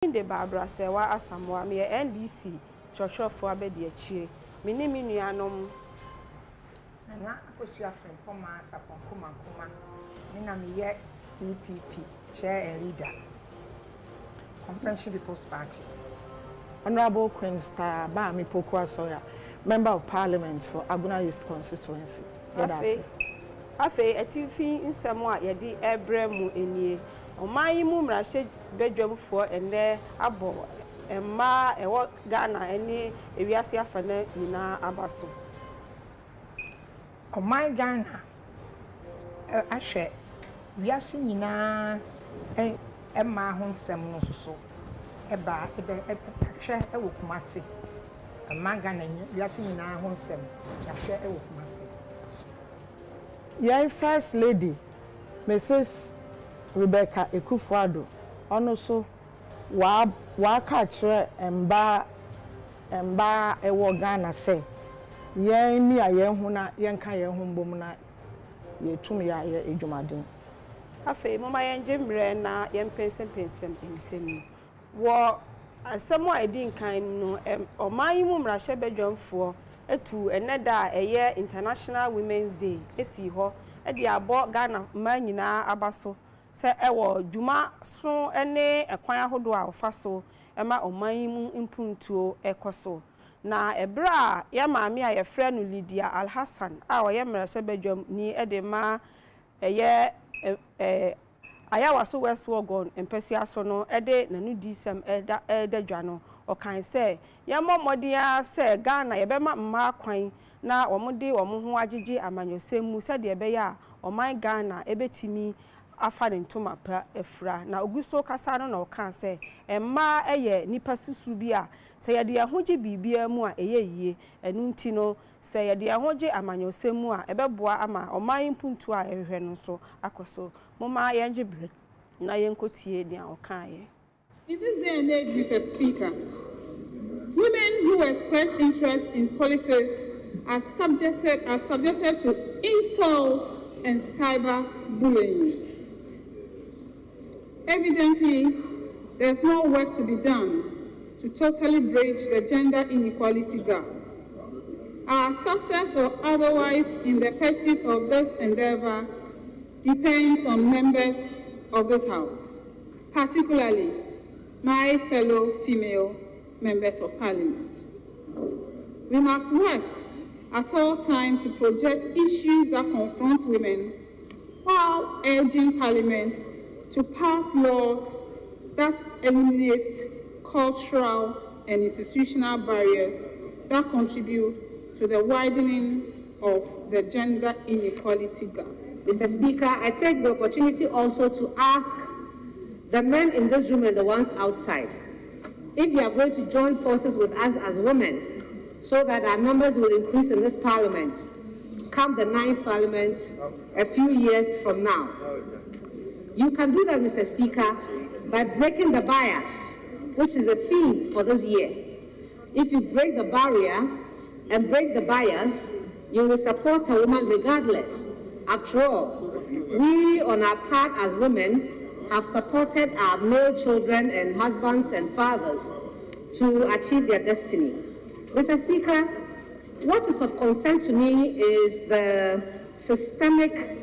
De Barbara Sewa Asamoah me NDC chọchọfo abedi achire me ni me nuanom na akosia friend Poma Sapon Kuma me na me ye CPP chair and leader Convention People's Party. Honorable Queen Star Bami Poku Asoya, Member of Parliament for Aguna East Constituency. Afe etifi nsemo a yedi ebremu enie oman mu mrahye bedwamfo ene abo emma ewo Ghana ene ewiase afana nyina abaso oman Ghana ahwe wiase nyina emma ho nsem no so eba ahwe ewo Kumasi oman Ghana wiase nyina ho nsem ahwe ewo Kumasi. Your First Lady, Mrs. Rebecca Ekufuado, ono so wa kachre emba ewo Ghana se yen mi ayen ho na yen ka yen ho mbom na ye tum ya ye edwumaden. Afe mama yen jemre na yen pensem ensem wo asemo a edi nkan no oman mu mrahye bedwamfo etu eneda eye International Women's Day esi ho e de abo Ghana ma nyina abaso se ewo dwuma so ene ekwan ahodo a ofa so ema oman mu impuntuo ekoso na ebra ya maami a yefre no Lydia Alhassan a wo ye mrase bedwam ni e de ma eye ayawa so West Wogon empesua so no e de nanu disem eda dwa no o kan se ya momodia se Ghana ye bema mma kwan na omode omo ho agege amanyosem mu se de be ya oman Ghana ebetimi afa ne ntoma pa efra na oguso kasa no na o kan se emma eye nipa susu bi a se ye de ahoje bibia mu a eye yie enu nti no se ye de ahoje amanyosem mu a ebeboa ama oman mpuntu a ehwe no so akoso moma yenje bre na yenkotie dia o kan ye. In this day and age, Mr. Speaker, women who express interest in politics are subjected to insult and cyberbullying. Evidently, there's more work to be done to totally bridge the gender inequality gap. Our success or otherwise in the pursuit of this endeavor depends on members of this House, particularly my fellow female members of Parliament. We must work at all times to project issues that confront women while urging Parliament to pass laws that eliminate cultural and institutional barriers that contribute to the widening of the gender inequality gap. Mr. Speaker, I take the opportunity also to ask the men in this room and the ones outside if they are going to join forces with us as women so that our numbers will increase in this Parliament come the 9th Parliament a few years from now. You can do that, Mr. Speaker, by breaking the bias, which is the theme for this year. If you break the barrier and break the bias, you will support a woman regardless. After all, we on our part as women have supported our male children and husbands and fathers to achieve their destiny. Mr. Speaker, what is of concern to me is the systemic,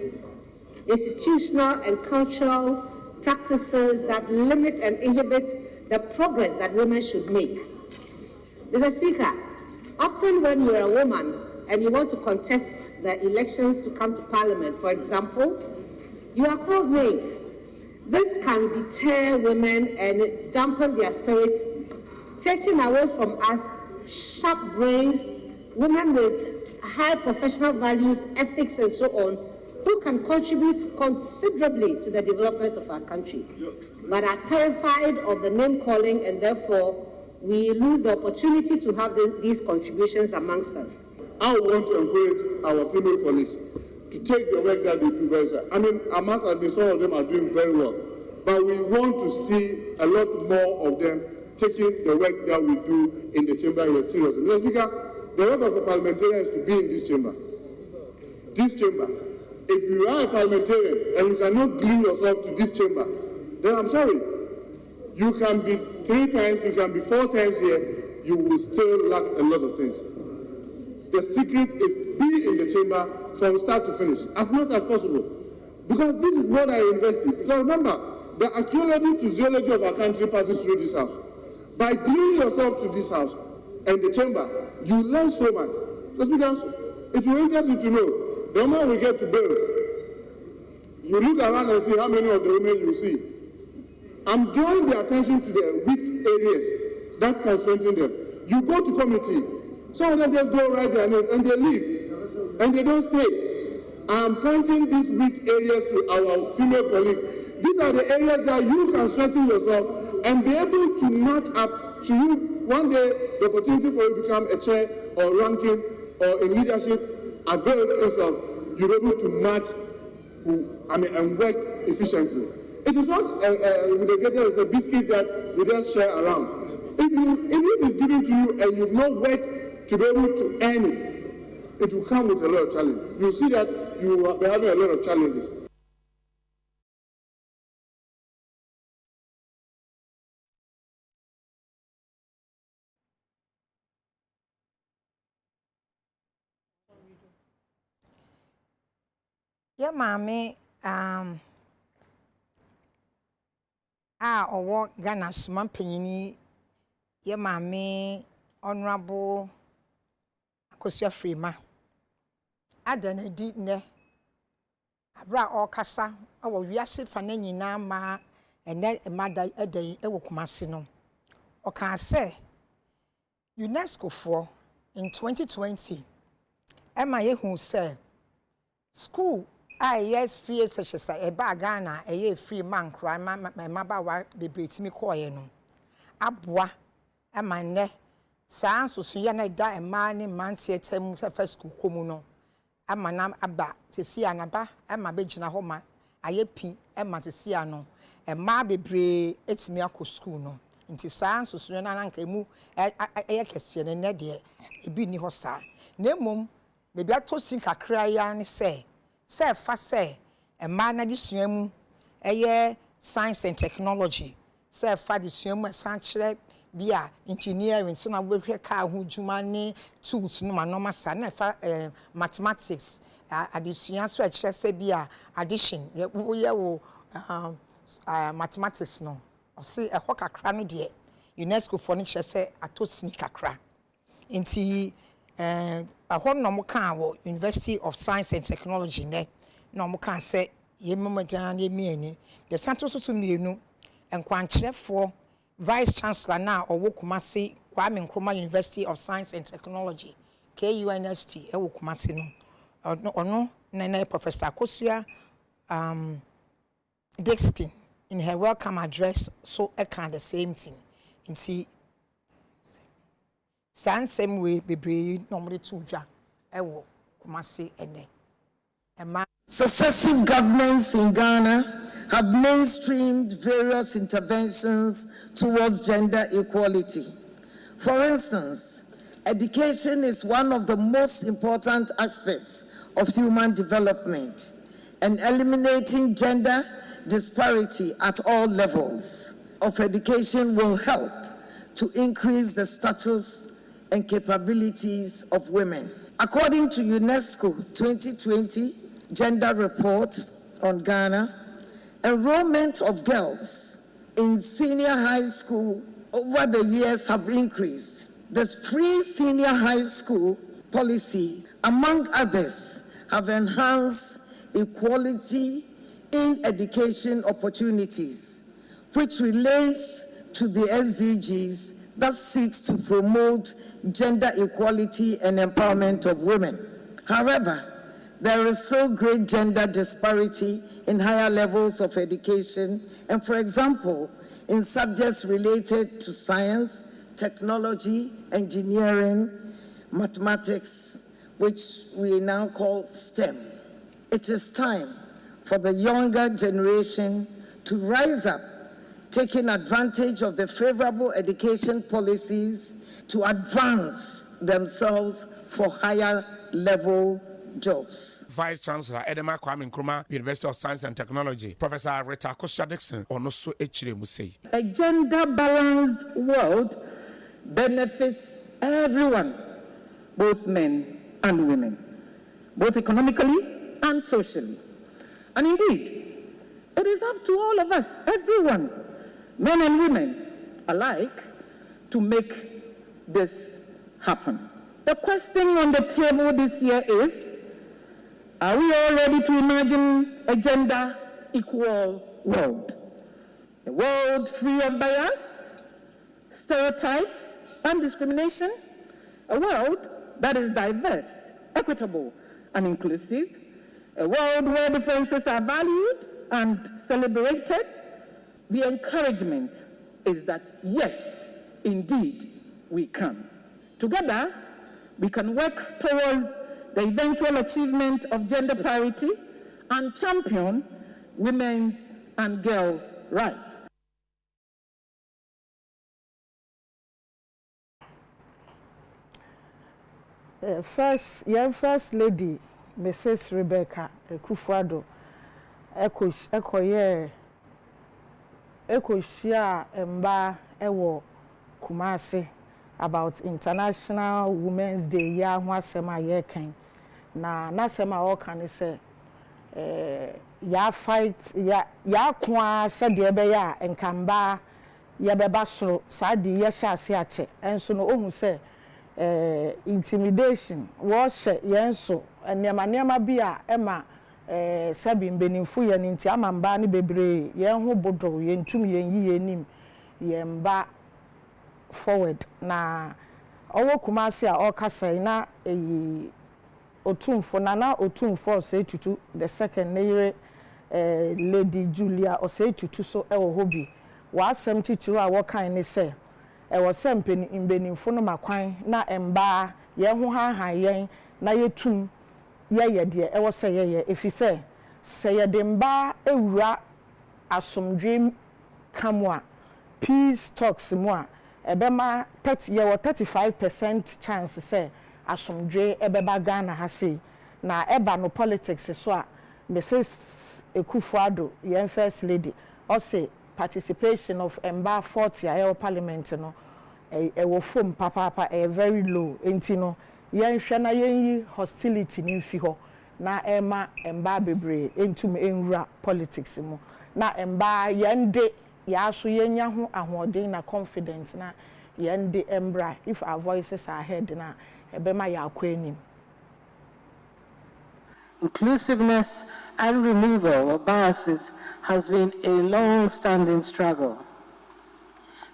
institutional and cultural practices that limit and inhibit the progress that women should make. Mr. Speaker, often when you're a woman and you want to contest the elections to come to Parliament, for example, you are called names. This can deter women and dampen their spirits, taking away from us sharp brains, women with high professional values, ethics, and so on, who can contribute considerably to the development of our country, but are terrified of the name calling, and therefore we lose the opportunity to have these contributions amongst us. I want to encourage our female colleagues to take the work that they do very well. I mean, I must admit some of them are doing very well, but we want to see a lot more of them taking the work that we do in the chamber here seriously. Mr. Speaker, the work of the parliamentarian is to be in this chamber. This chamber. If you are a parliamentarian and you cannot glue yourself to this chamber, then I'm sorry. You can be 3 times, you can be 4 times here, you will still lack a lot of things. The secret is be in the chamber from start to finish, as much as possible. Because this is what I invest in. Because remember, the archaeology to zoology of our country passes through this house. By gluing yourself to this house and the chamber, you learn so much. Just because it will interest you to know, the moment we get to bills, you look around and see how many of the women you see. I'm drawing the attention to the weak areas that can strengthen them. You go to committee, some of them just go write their names and they leave, and they don't stay. I'm pointing these weak areas to our female police. These are the areas that you can strengthen yourself and be able to match up to you. One day, the opportunity for you to become a chair or ranking or in leadership avails itself. You're able to match and work efficiently. It is not with a biscuit that we just share around. If it is given to you and you've not worked to be able to earn it, it will come with a lot of challenge. You see that you will be having a lot of challenges. Yeah, mommy, owo Ghana Suman Penyini, yeah, mommy, Honorable Akosua Freema. Adana di ne. Abra o kasa, awo wiase fane nyina ma ene emada edan ewo Kumasi no. O kan say UNESCO for in 2020 ema ye hu say school yes free session e ba Ghana e free man kra ma ba wa bebretimi koye no aboa ema ne saa nsoso ya na da ema ne mantie etem first school komu no ama na aba tesi anaba ema be gina ho ma aye pi ema tesi ano ema bebre etimi akọ school no nti saa nsoso na nanka emu eye kese ne de ebi ni ho saa na emom bebi atosin kakra ya ne say fa say ema na di suamu eye science and technology say fa di suamu san kire bia engineering so na we hwe ka ho djuma ne tools no ma no ma sa na fa mathematics addition so a kire say bia addition ye wo mathematics no o say e ho kakra no de UNESCO for ni kire say atosini kakra nti ahon no mo kan wo University of Science and Technology ne no mo kan say ye momadan ye mieni the Santos so mienu enkwankyerefo Vice Chancellor na owo Kumasi Kwame Nkrumah University of Science and Technology KUNST ewo Kumasi no ono na Professor Akosua Dixkin in her welcome address so e kan the same thing nti Sansem we bebre normally tuja ewo Kumasi ene. Successive governments in Ghana have mainstreamed various interventions towards gender equality. For instance, education is one of the most important aspects of human development, and eliminating gender disparity at all levels of education will help to increase the status and capabilities of women. According to UNESCO 2020 Gender Report on Ghana, enrollment of girls in senior high school over the years have increased. The free senior high school policy, among others, have enhanced equality in education opportunities, which relates to the SDGs that seeks to promote gender equality and empowerment of women. However, there is still great gender disparity in higher levels of education, and for example, in subjects related to science, technology, engineering, mathematics, which we now call STEM. It is time for the younger generation to rise up, taking advantage of the favorable education policies to advance themselves for higher level jobs. Vice Chancellor Edema Kwame Nkrumah, University of Science and Technology, Professor Rita Kosua-Dixon, Onoso Echire Musei. A gender-balanced world benefits everyone, both men and women, both economically and socially. And indeed, it is up to all of us, everyone, men and women alike, to make this happen. The question on the table this year is, are we all ready to imagine a gender-equal world? A world free of bias, stereotypes, and discrimination? A world that is diverse, equitable, and inclusive? A world where differences are valued and celebrated? The encouragement is that, yes, indeed, we can. Together, we can work towards the eventual achievement of gender parity and champion women's and girls' rights. First Lady, Mrs. Rebecca Ekufuado, Ekoshia Mba Ewo Kumasi about International Women's Day ya ho asema ye kan na nasema o kan say ya fight ya kwa se de be ya enkamba ya beba soro saadi ya hyase ache enso no ohun say intimidation wo hye yenso enema bia ema sabi mbenimfu ye nti amamba ne bebre ye ho bodo ye ntum ye yi ye nim ye mba forward na owo Kumasi a okasai na otumfo na otumfo say tutu the second neyere Lady Julia o say tutu so ewo hobi wa asem titiro a wo kan ne say ewo sempeni mbenimfo no makwan na emba ye ho han yen na yetum ye de ewo say ye efise say ye de mba ewura asomdwe kamwa peace talks mu a ebema 35% chance say asomdwe ebeba Ghana ha sei na eba no politics so a Mrs. Ekufuado yen first lady o say participation of emba 40 a parliament no wo form papa very low enti no yen hwe na yen hostility ni mfi ho na ema emba bebre entum enwura politics mu na emba yen de ya so yenya ho ahoden na confidence na yende embra if our voices are heard na ebema ya akwanim. Inclusiveness and removal of biases has been a long-standing struggle.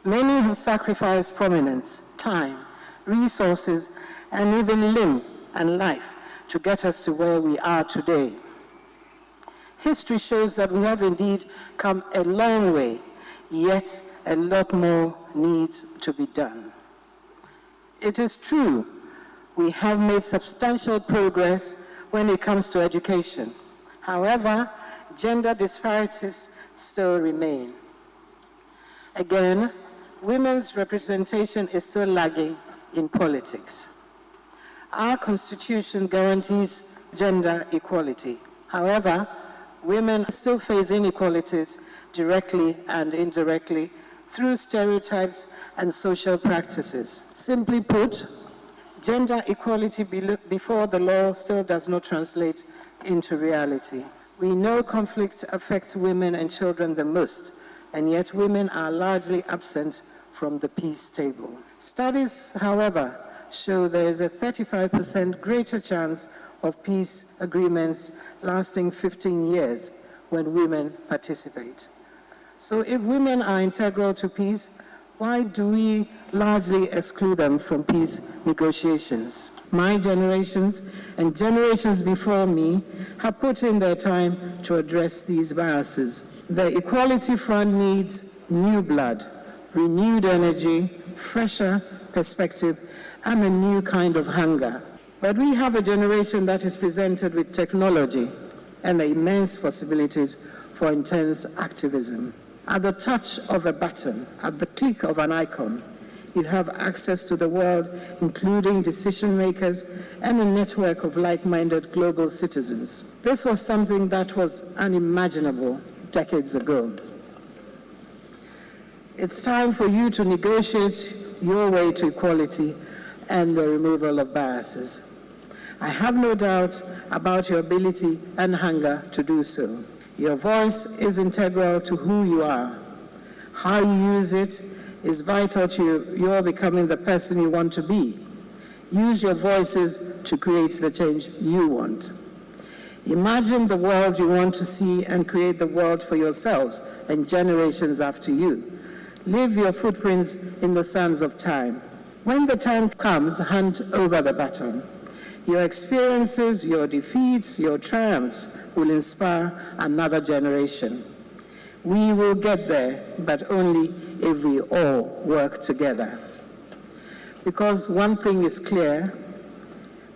Many have sacrificed prominence, time, resources, and even limb and life to get us to where we are today. History shows that we have indeed come a long way, yet a lot more needs to be done. It is true, we have made substantial progress when it comes to education. However, gender disparities still remain. Again, women's representation is still lagging in politics. Our Constitution guarantees gender equality. However, women still face inequalities directly and indirectly through stereotypes and social practices. Simply put, gender equality before the law still does not translate into reality. We know conflict affects women and children the most, and yet women are largely absent from the peace table. Studies, however, show there is a 35% greater chance of peace agreements lasting 15 years when women participate. So if women are integral to peace, why do we largely exclude them from peace negotiations? My generations and generations before me have put in their time to address these biases. The Equality Front needs new blood, renewed energy, fresher perspective, and a new kind of hunger. But we have a generation that is presented with technology and the immense possibilities for intense activism. At the touch of a button, at the click of an icon, You have access to the world, including decision makers and a network of like-minded global citizens. This was something that was unimaginable decades ago. It's time for you to negotiate your way to equality and the removal of biases. I have no doubt about your ability and hunger to do so. Your voice is integral to who you are. How you use it is vital to your becoming the person you want to be. Use your voices to create the change you want. Imagine the world you want to see and create the world for yourselves and generations after you. Leave your footprints in the sands of time. When the time comes, hand over the baton. Your experiences, your defeats, your triumphs will inspire another generation. We will get there, but only if we all work together. Because one thing is clear,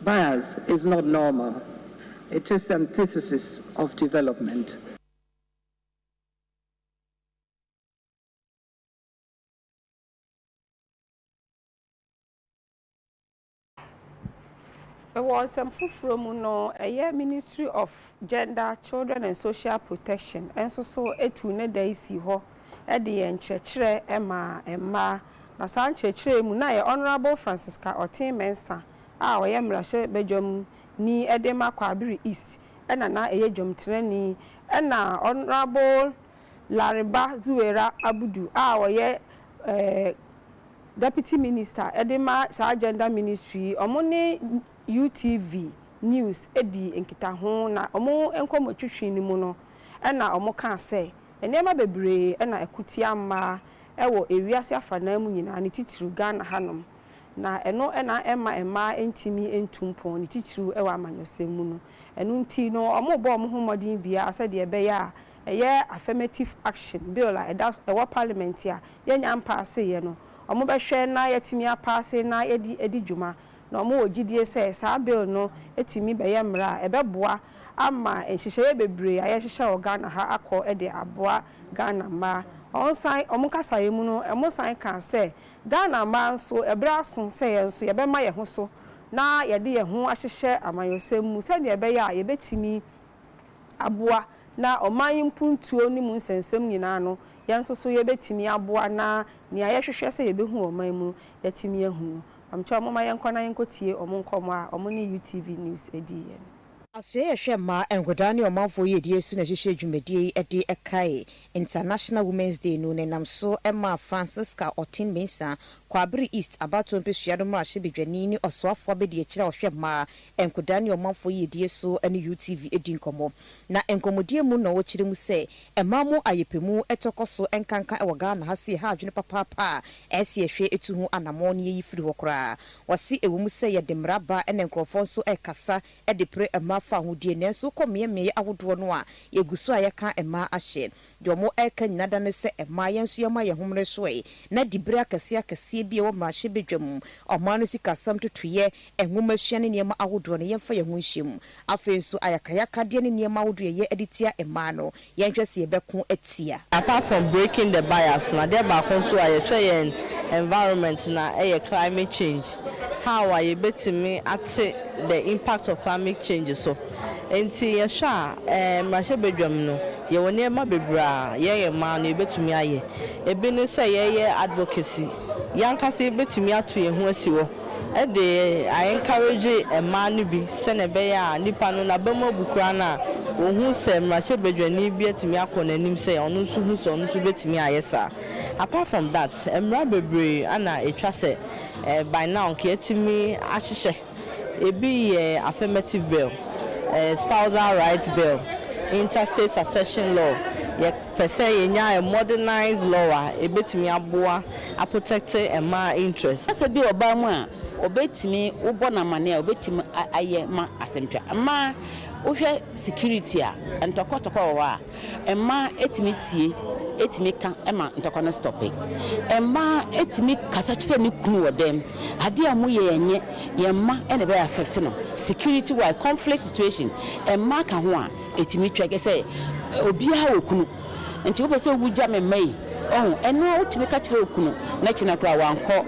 bias is not normal. It is the antithesis of development. Was some from no a Ministry of Gender, Children and Social Protection, and so etune daisy ho, Eddie and Chechre, Emma, na San Chechre Munai, Honorable Francisca Otin Mensa, our Yamrashe Bejum, ni Edema Kwabiri East, and na Ejum Treni, and na Honorable Lariba Zuera Abudu, our Deputy Minister, Edema Sa Gender Ministry, Omone UTV News edi enkita ho na omo enkomo twetwe ni mu no na omo kan say enema bebre na ekuti amma ewo ewiase afana mu nyina ne titiru Ghana hanom na eno na emma entimi entumpon ne titiru ewo amanyosem mu no enu nti no omo bo omo homodin bia ase de ebe ya eye affirmative action bill la ewo parliament ya yenya mpaase ye no omo be hwe na yetimi apaase na edi dwuma no mo ogidie se sa bill no etimi beye mra ebeboa ama enhihye bebre ayehihye Ghana ha akọ ede aboa Ghana ma onsan omukasaye mu no emosan kan se Ghana ma nso ebraso se yenso yebema ye ho so na yede ye ho ahihye amanyosem mu se ne ebe ya yebetimi aboa na oman mpuntuo ni mu nsensem nyina no yenso so yebetimi aboa na ne ayehwehwe se yebehu oman mu yetimi ehunu amcha mama yenkona yenkotie omunkomo a omuni UTV News ediyen Asye hwema engoda ne omanfo yedie su na hwehwe dwumadie ede ekai International Women's Day no nenam so Emma Francisca Otin Mensa Kwabiri East abato mpesua do ma hyebedwani ni osoafo abedi akira ohwema engoda ne omanfo yedie so ene UTV edi nkomo na enkomodie mu na wo kire mu se emamu ayepemu etokoso enkanka ewo Ghana hase ha adwene papa ese ehwe etu hu anamo ne yifiri hokora wasi ewo mu se yedemraba ene nkrofo so ekasa edepre ema fa hodie nenso komeme ahodo no a yeguso ayeka ema ahye de omo eka nyinada ne se ema yenso yema ye homre soe na dibra akase bi wo ma hye bedwam omano sika sam totoye enwomasua ne niema ahodo ne yemfa ye ho nhyem afenso ayakayaka de ne niema ahodo ye editia ema no yenhwe se yebeko atia apart from breaking the bias na there ba konso ayehwe environment na climate change how are you betimi ate the impact of climate change so enti yesha mahye bedwam no ye woni ma bebra ye ma no betumi aye ebi ne say ye advocacy yankase betumi ato ye ho asiwo e de I encourage a man bi sene be ya nipa no na bemo bukura na ohun se mahye bedwani bi etimi akonanim say onu nso hu so onu so betumi aye sa apart from that emra bebre ana etwa se by now ke etimi ahihye ebi affirmative bill spousal rights bill interstate succession law ye pese yenya a modernized law ebetimi aboa a protect ema interest ase bi oba mu a obetimi ubo na mane a obetimi aye ma asentwa ama ohwe security a ntokotoko wa ema etimi tie etimi ka ema ntokona stop ema etimi kasa kire ni kunu wodem ade amu ye yenye yemma ene be affect no security wise conflict situation ema ka ho a etimi twege say obi ha okunu nti wo pese wugya me mai oh eno otimi ka kire okunu na china kra wanko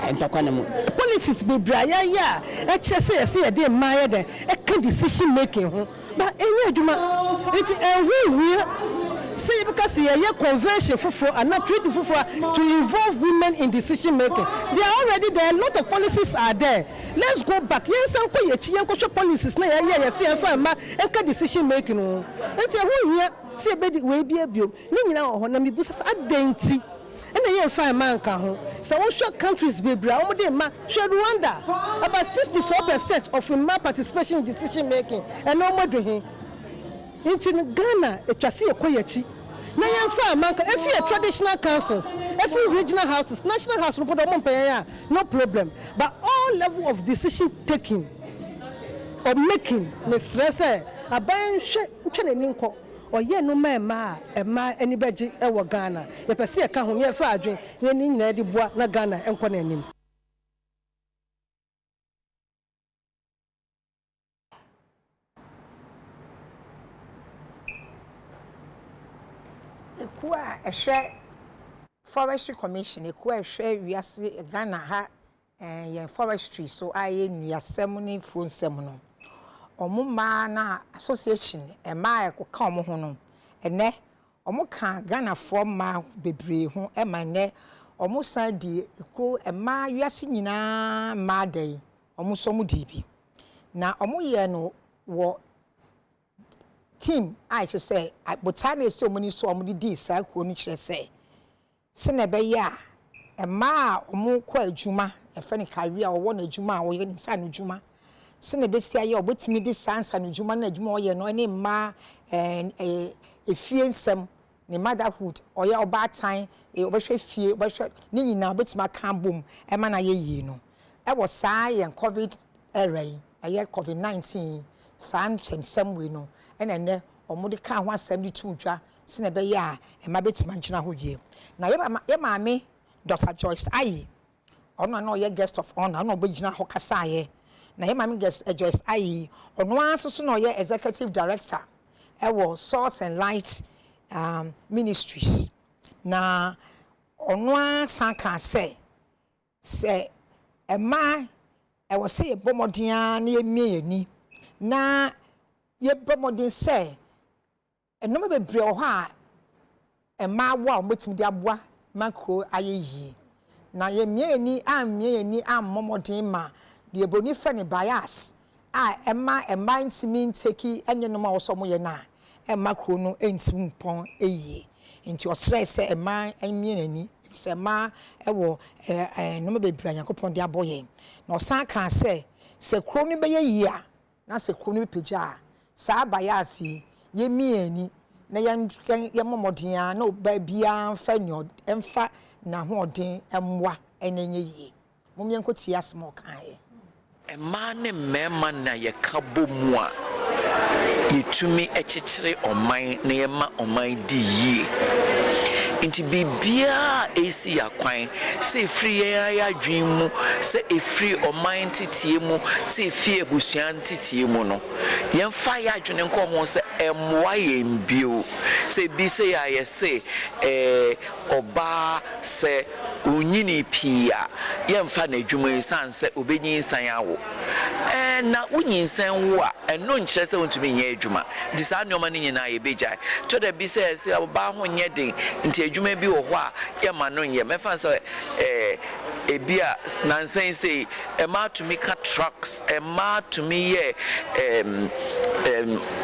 entokwa ne mu policies be braya ya e kire say ye dey maye den e ka decision making ho ba enye adwuma it say because ye convention for and not treaty for to involve women in decision making. They are already there. A lot of policies are there. Let's go back. Yes, some policies na yes decision making. And who here say be we be abio. Ni nyina ho na me busa adenti. And ye fine man ka ho. So what show countries be bra omo dey ma show Rwanda about 64% of women participation in decision making. And no more do he. In Ghana, it was here quiet. Now, if you traditional councils, every regional houses, national house, no problem. But all level of decision taking or making, Miss Ressa, a buying ninko, or ye no ma, anybody ever Ghana. If I see a car, near far drink, then Nadi Bois, na Ghana, and Conanim. A share forestry commission, a queer share we are Ghana ha and forestry, so I in your ceremony full seminal. Or Mumana Association, a mile could come home, and ne, or Moka Ghana form my baby, whom and my ne, almost said the cool and my yasina ma day, almost so mudibi. Now, no what. Team, I should say, I botany so many so many days, I couldn't say. Senebe a ma or more quite Juma, a funny career or one a Juma or even San Juma. Senebe say, you're with me this sans and Juma and Juma, you know, any ma and a fiancé, the motherhood, or your bad time, a worship fear, worship, Nini now, but my camp boom, a man, you know. I was sigh and COVID array, a year COVID-19, sans and some we know. And then omudi kan 172 dwa sine be ya e ma beti manchina ho die na ye maame Dr. Joyce Ayi ono na ye guest of honor na obegina ho kasa ye na ye maame guest Joyce Ayi ono asoso na ye executive director e wo Source and Light Ministries na ono asanka se e ma e wo se ye bomodian na ye mieni na ye bomodin say enoma bebre o ha e ma wa ometim di aboa makro ayeyi na ye mieni ammomodin ma de eboni fe ne bias e ma ntimi nteki enye no ma wo so mo ye na e makro no entim pon eyi nti o stress e ma mieni se ma e wo enoma bebre yakopon di aboye na o san kan se kro no be ye yi a na se kro no peja sa bayasi ye mieni na ye momodin na oba bia mfa nyo emfa na hoden emwa enenye yi mumye nkoti asmo kan ye ema ne mema na ye kabo mu a yetumi echichire oman na ye ma oman di yi inti bibia esi akwan se free ya dwen mu se efree oman titie mu se fie busuan titie mu no yen fa ya dwen nko ho se emwa yen bio se bi se ya ye se oba se unyini pia yen fa na dwuma insan se obenyi insan awo na unyinsan wo a eno nkyere se wontumi nya adwuma di sa nyoma ne nyina ye beja to da bi se oba ho nye den nti adwuma bi wo ho a ye ma no nye mefa se ebia nansen say ema to make trucks ema to me ye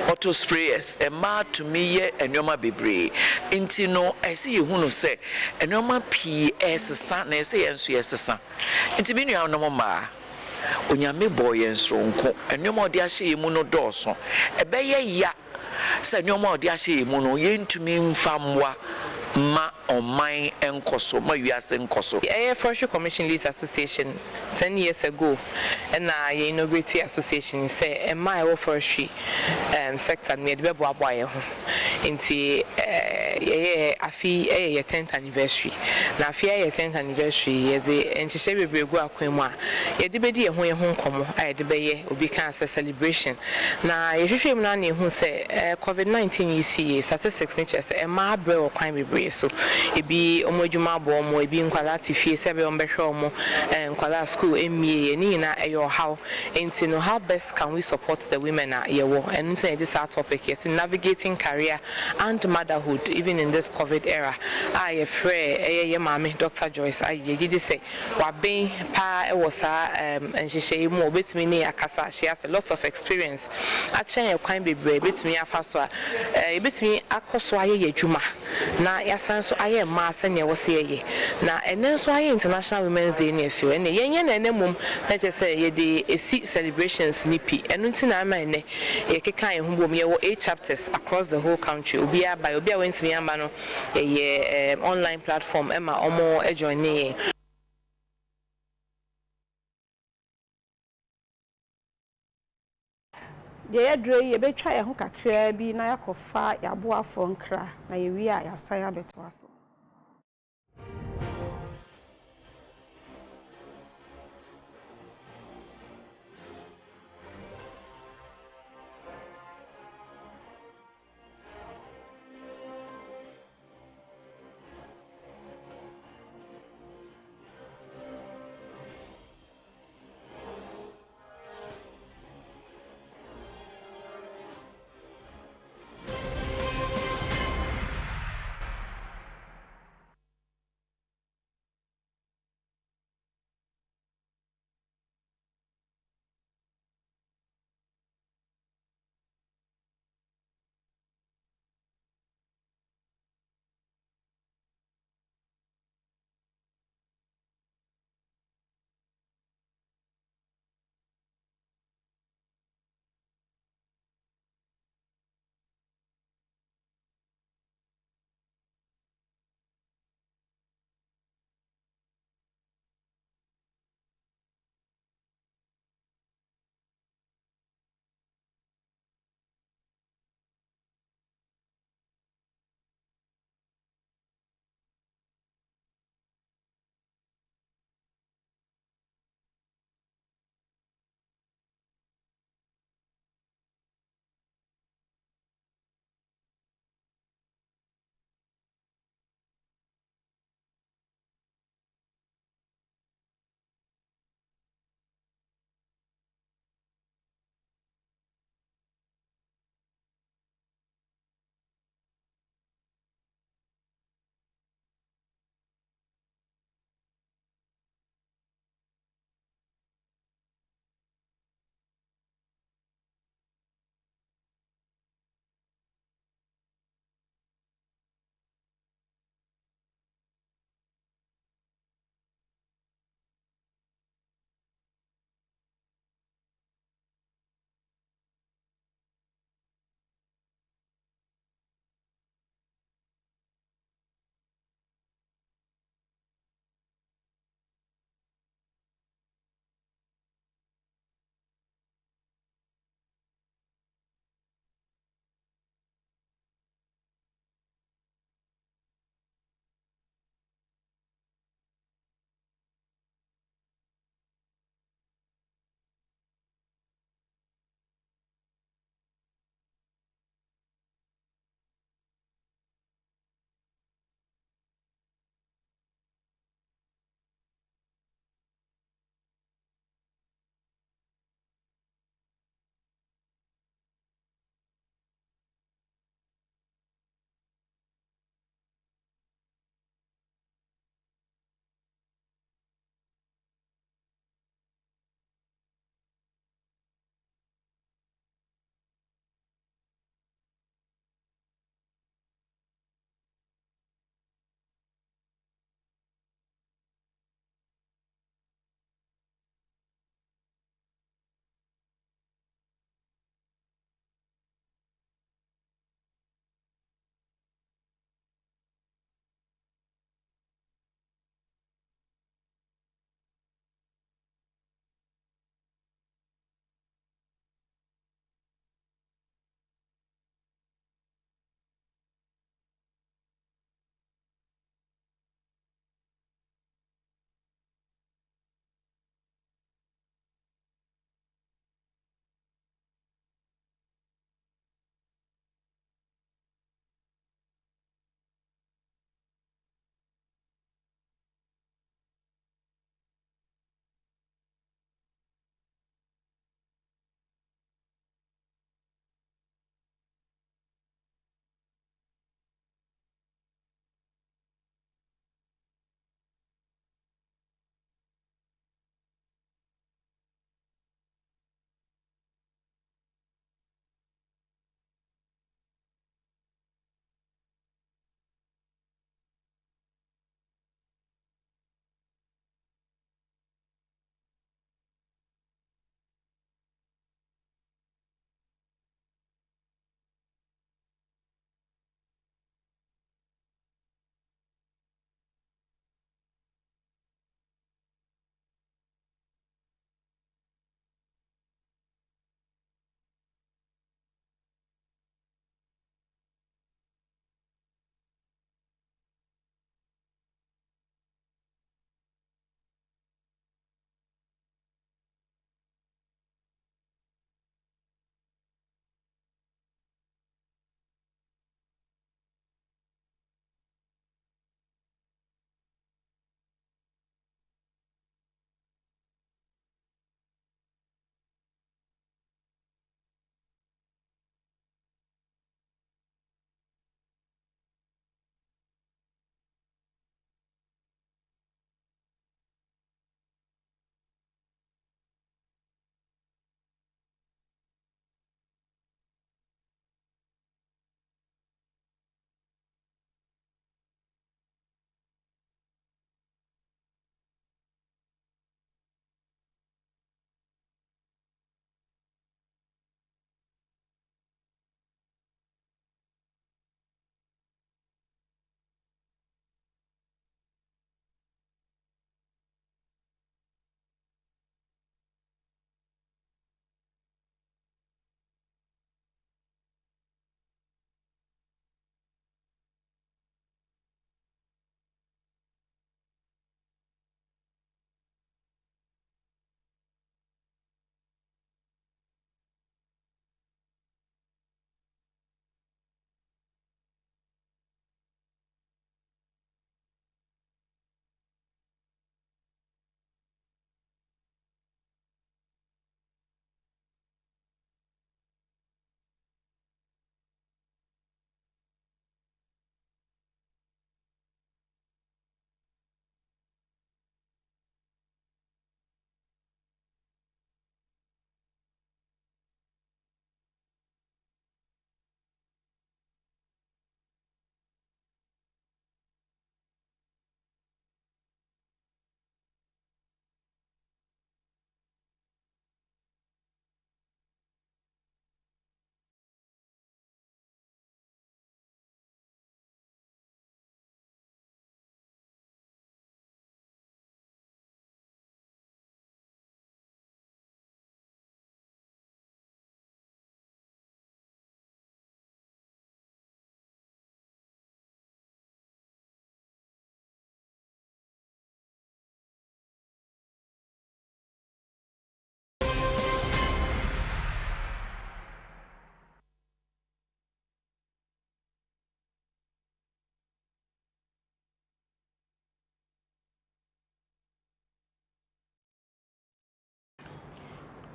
auto sprayers ema to me ye enoma bebre nti no ese ye hunu se enoma ps na ese ye nso ye sesa nti bi nua no ma onyame boy ensronko enoma odi ahye mu no doso ebeye ya se enoma odi ahye mu no ye ntumi mfamwa ma oman enkoso ma wiase enkoso Air Forestry Commission Leads Association 10 years ago and I inaugurated association say my forestry sector near the bebo aboye ho nti afi ye 10th anniversary na afi ye 10th anniversary ye de enchihye bebregu akwan mu a ye de bedi ye ho nkomo a ye de beye obi kan say celebration na ye hwehwem na na ehu say covid-19 yi statistics ni chese e ma abre okwan bebre so ebi omodwuma bo omo ebi nkwala tifie sebe ombehwe omo nkwala school emie ni na eyo how enti no how best can we support the women a ye wo and say this our topic yes navigating career and motherhood even in this COVID era. I free mama Dr. Joyce I did say waben pa e was and she mo betimi ne akasa she has a lot of experience achen kwan bebre betimi afa so betimi akoso aye adwuma na yasan so aye ma sene wo se ye na enen so aye International Women's Day ne so ene yenye na enemum na je say ye de esi celebrations nipi enu nti na ama ene ye keka ye humbom ye wo 8 chapters across the whole country obi went me amba no online platform ema omo join me ye dre ye betwa ye ho kakra bi na yakofa yaboafo nkra na ye wi a yasan abeto aso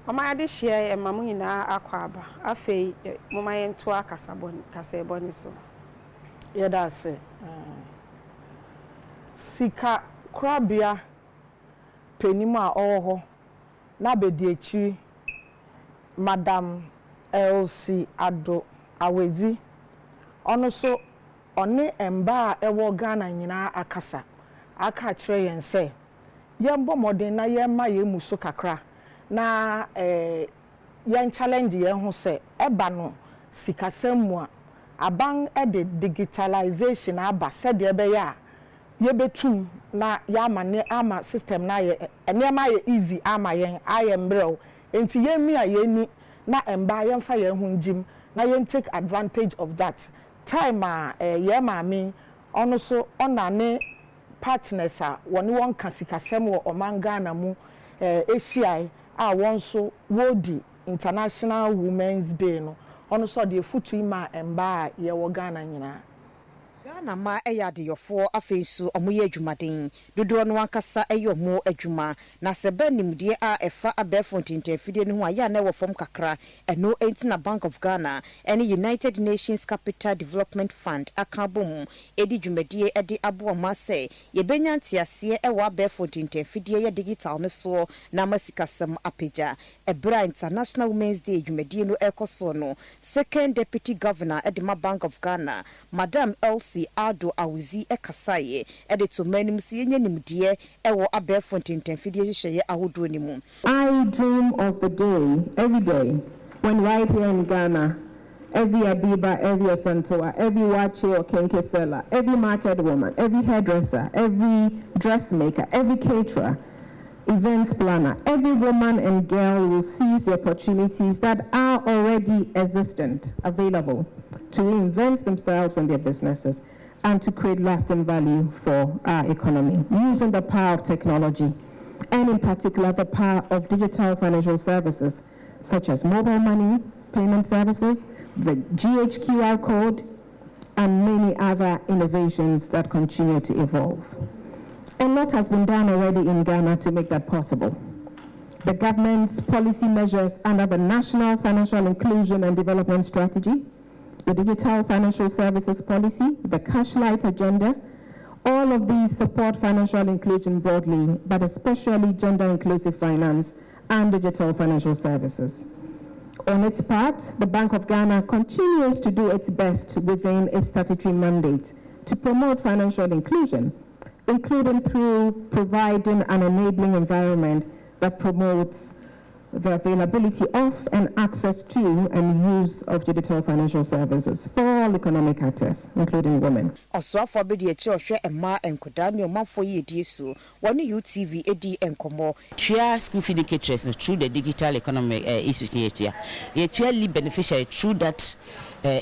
Oma ade hye emamu nyina akwa aba. Afei moma yento kasa eboni so. Yeda se. Sika krabia penimu a oho na bedi echi Madam Elsie Ado Awezi ono so one emba ewo Ghana nyina akasa aka kire yen se yembo modern na yemma yemu so kakra na yen challenge yen ho se eba no sikasemu a aban de digitalization aba se de be ya yebetum na yamane ama system na ye enema ye easy ama yen ayembrel enti yemi a yeni na emba yemfa yen hunjim na yen take advantage of that time ye maami ono so onane partners a woni won kasikasem wo Ghana mu ACI a won so wodi International Women's Day no ono so de futu ima emba ye wo Ghana nyina Ghana ma eyade yofo afeisu omoye adwumaden dodo no ankasa eyomo adwuma na sebe nimde a efa abefo ntintafide ne ho aya na wofom kakra eno entina Bank of Ghana any United Nations Capital Development Fund akabom edi dwumadie edi abo ma se yebenya ntiase ewa abefo ntintafide ye digital ne so na masikasem apeja ebra International Women's Day dwumadie no ekoso no second deputy governor edima Bank of Ghana Madam Elsie Ado Awezi ekasaye to manim si yenye nimdie ewo abefo ntentemfidie hye ahodo ni mu. I dream of the day, every day, when right here in Ghana, every Abiba, every Asantoa, every Wachi or Kenke seller, every market woman, every hairdresser, every dressmaker, every caterer, events planner, every woman and girl will seize the opportunities that are already existent, available, to reinvent themselves and their businesses and to create lasting value for our economy using the power of technology and in particular the power of digital financial services such as mobile money, payment services, the GHQR code, and many other innovations that continue to evolve. A lot has been done already in Ghana to make that possible. The government's policy measures under the National Financial Inclusion and Development Strategy, the Digital Financial Services Policy, the Cashlight Agenda, all of these support financial inclusion broadly, but especially gender-inclusive finance and digital financial services. On its part, the Bank of Ghana continues to do its best within its statutory mandate to promote financial inclusion, including through providing an enabling environment that promotes the availability of and access to and use of digital financial services for all economic actors, including women. Oswafo bedi echi ohwe emma enkoda ne omafo ye die so woni UTV edi enkomo Tria school feeding caterers through the digital economy issues here. Ye tria beneficiary through that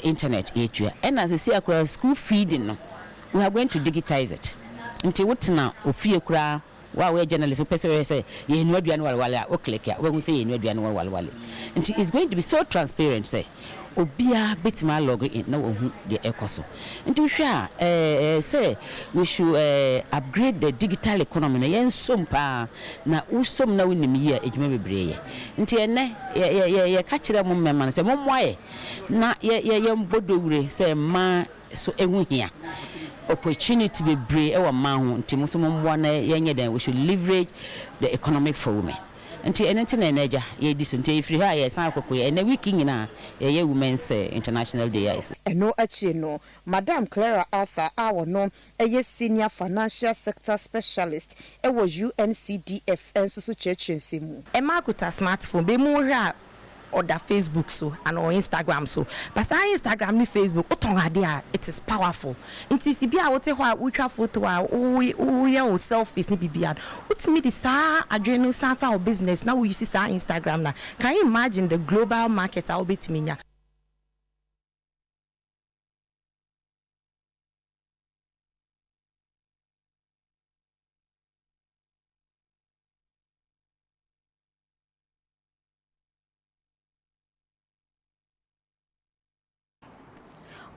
internet here. And as I say across school feeding, we are going to digitize it. Until what now ofie kura wa we journalists who say ye no aduan walwale o click ya we say ye no aduan walwale and it's going to be so transparent say obia betima log in na wo the ekoso and we say we should upgrade the digital economy na yen sompa na usom na wonim ye adwuma bebreye nti ene ye ka kire mo memma say mo moye na ye mbodowure say ma so ehunhia opportunity be brave our man we should leverage the economic for women. Until anything in Niger, ye decent if you hire and a week in a Women's International Day. And no no, Madam Clara Arthur, our no, a senior financial sector specialist, it was UNCDF and so church and Simu. A Makuta smartphone, be more or the Facebook so and or Instagram so but Instagram ni Facebook otonga there it is powerful it is bia wote ho we twa photo a we selfies ni bibia utimi the star adreno safa or business now we use our Instagram na can you imagine the global market how betiminya.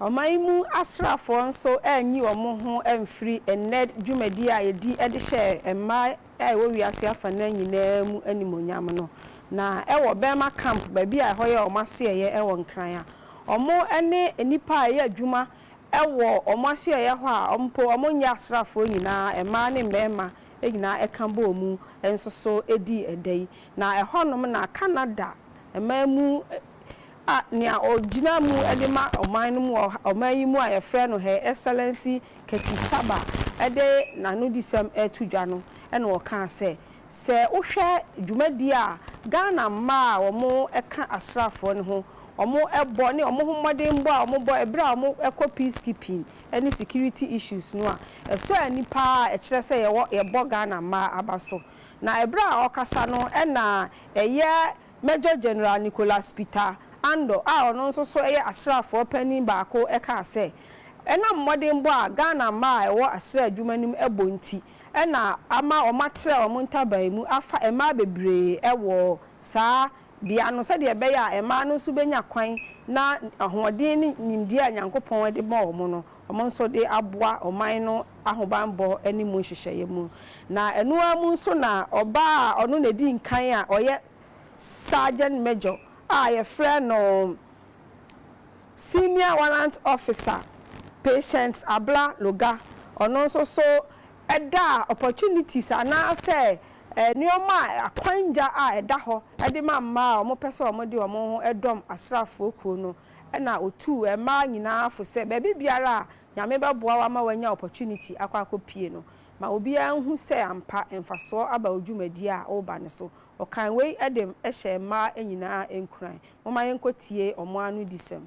Omaimu asrafo nso enyi omo ho emfiri ened dwumadi a yedi ede hye emma wo wiase afa na nyina mu animonyam no na ewo bema camp baabi a hoye o maso ye ewo nkran a omo ene enipa a ye adwuma ewo o maso ye ho a ompo omo nya asrafo nyina ema ne mbema egina ekambo mu ensoso edi edai na ehonom na Canada emamu nia ogina mu edema oman no mu oman yi mu a ye frɛ no Her Excellency Keti Saba ede na no disem etudwa no ene wo kan se wohwɛ dwumadi a Ghana ma wo mo eka asrafo ne ho omo ebo ne omo homodembo a omo bo ebra omo ekɔ peacekeeping any security issues no a eso anipa a kyerɛ sɛ ye bo Ghana ma abaso na ebra a okasa no na eye Major General Nicholas Peter Ando a ono nso so eye asrafo panin baako eka sɛ ena mmodembo a Ghana ma ewo asra adwumanim ebo nti ena ama omatre omuntaban mu afa ema bebre ewo saa bia no se de beya ema no so benya kwan na ahoden ni nimdi a Nyankopɔn de ma omo no omo nso de aboa oman no ahobanbɔ animu hyehyeye mu na eno amu nso na oba a ono na di nkan a oye Sergeant Major a ye friend no Senior Warrant Officer Patience Abla Loga ono nso so eda opportunities ana say nioma akwanja a eda ho ede ma omo pese omo de omo edom asrafo kuo no na otu ema nyina fo se be biara nyame beboa wa ma wanya opportunity akwa no ma obi anhu se ampa emfaso aba odwumadi a oba ne so okan we edem ehye ma nyina enkuran moma yenkotie omo anu disem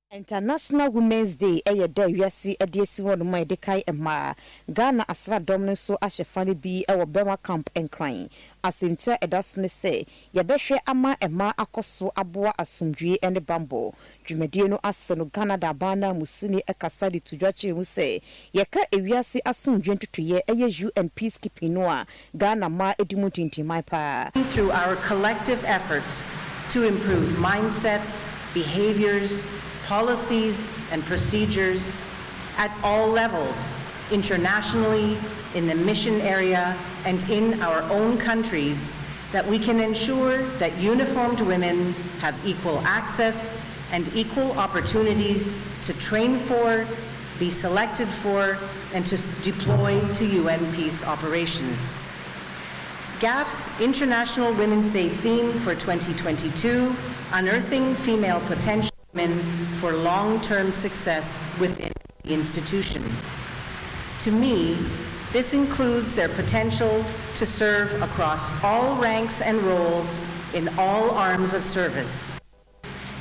International Women's Day day wiase ediesi ho no ma dekai ema Ghana asra dom no so ahyefane bi ewo Bema camp enkran asemtia edaso ne se yebehwe ama ema akoso aboa asomdwe ene bambo dwumadie no ase no Ghana da bana musini ekasa di tudwache mu se yeka ewiase asomdwe ntutuye UN peacekeeping no a Ghana ma edimu tintimai pa through our collective efforts to improve mindsets, behaviors, policies and procedures at all levels, internationally, in the mission area, and in our own countries, that we can ensure that uniformed women have equal access and equal opportunities to train for, be selected for, and to deploy to UN peace operations. GAF's International Women's Day theme for 2022, Unearthing Female Potential for long-term success within the institution. To me, this includes their potential to serve across all ranks and roles in all arms of service,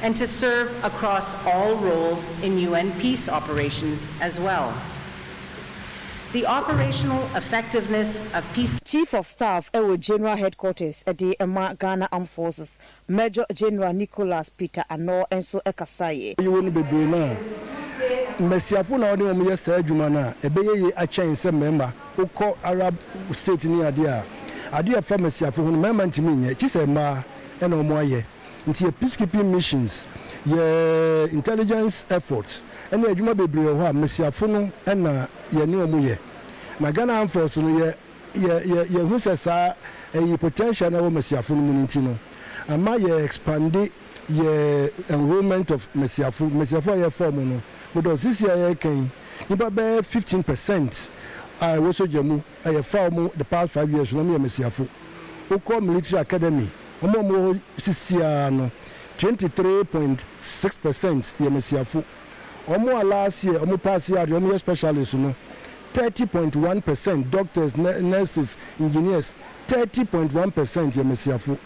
and to serve across all roles in UN peace operations as well. The operational effectiveness of peace. Chief of Staff ewo General Headquarters edi ema Ghana Armed Forces Major General Nicholas Peter Ano enso ekasaye. Yiwonu bebre na mmesiafo na odi omo ye saa adwuma na ebeye achen se member ukọ Arab state ni ade a fa mmesiafo ho member ntimi nye chi se ma e na omo aye nti peacekeeping missions ye intelligence efforts ene adwuma bebre ho a mmesiafo no na ye ni omo ye na Ghana Armed Forces no ye hu se saa potential na wo mmesiafo no mu nti no ama ye expand ye enrollment of mmesiafo ye form no but this year can nipa be 15% I was so jamu I form the past 5 years no me mmesiafo ukọ military academy omo sisia no 23.6% ye mmesiafo omo last year omo pass year omo specialists no 30.1%, doctors, nurses, engineers, 30.1% ye mmesiafo.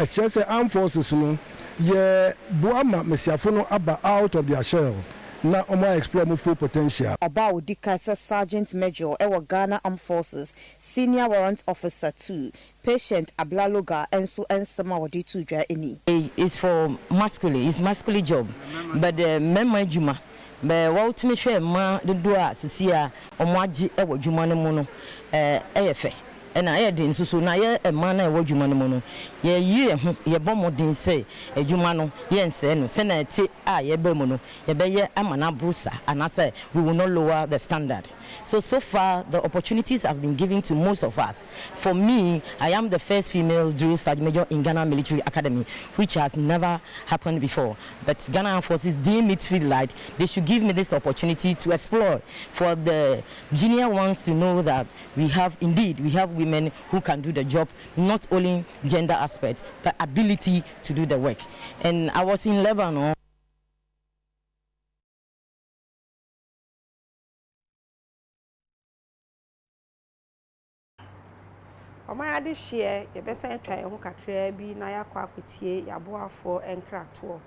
Say armed forces no ye boama mmesiafo no aba out of their shell. Na omo explore mo full potential. About Dikasa Sergeant Major ewa Ghana Armed Forces Senior Warrant Officer 2 Patient Ablaloga enso ensema wodi tudwa eni. It's for masculine, it's masculine job. But the member juma be wa utimi hwe ma dodo a sisia omo agi ewo juma no mu no eyefe ena ayedin susu na ye ema na ewo juma no mu no ye yire ho ye bomodin se ejuma no ye nse no se na ti a ye be mu no ye be ye amana brusa and I say we will not lower the standard So far, the opportunities have been given to most of us. For me, I am the first female drill sergeant major in Ghana Military Academy, which has never happened before. But Ghana Armed Forces deem it feel like they should give me this opportunity to explore. For the junior ones to know that we have women who can do the job, not only gender aspect, but ability to do the work. And I was in Lebanon. Omaya this year, ye besa try ho kakra bi na yakọ akotie yaboafo enkrato.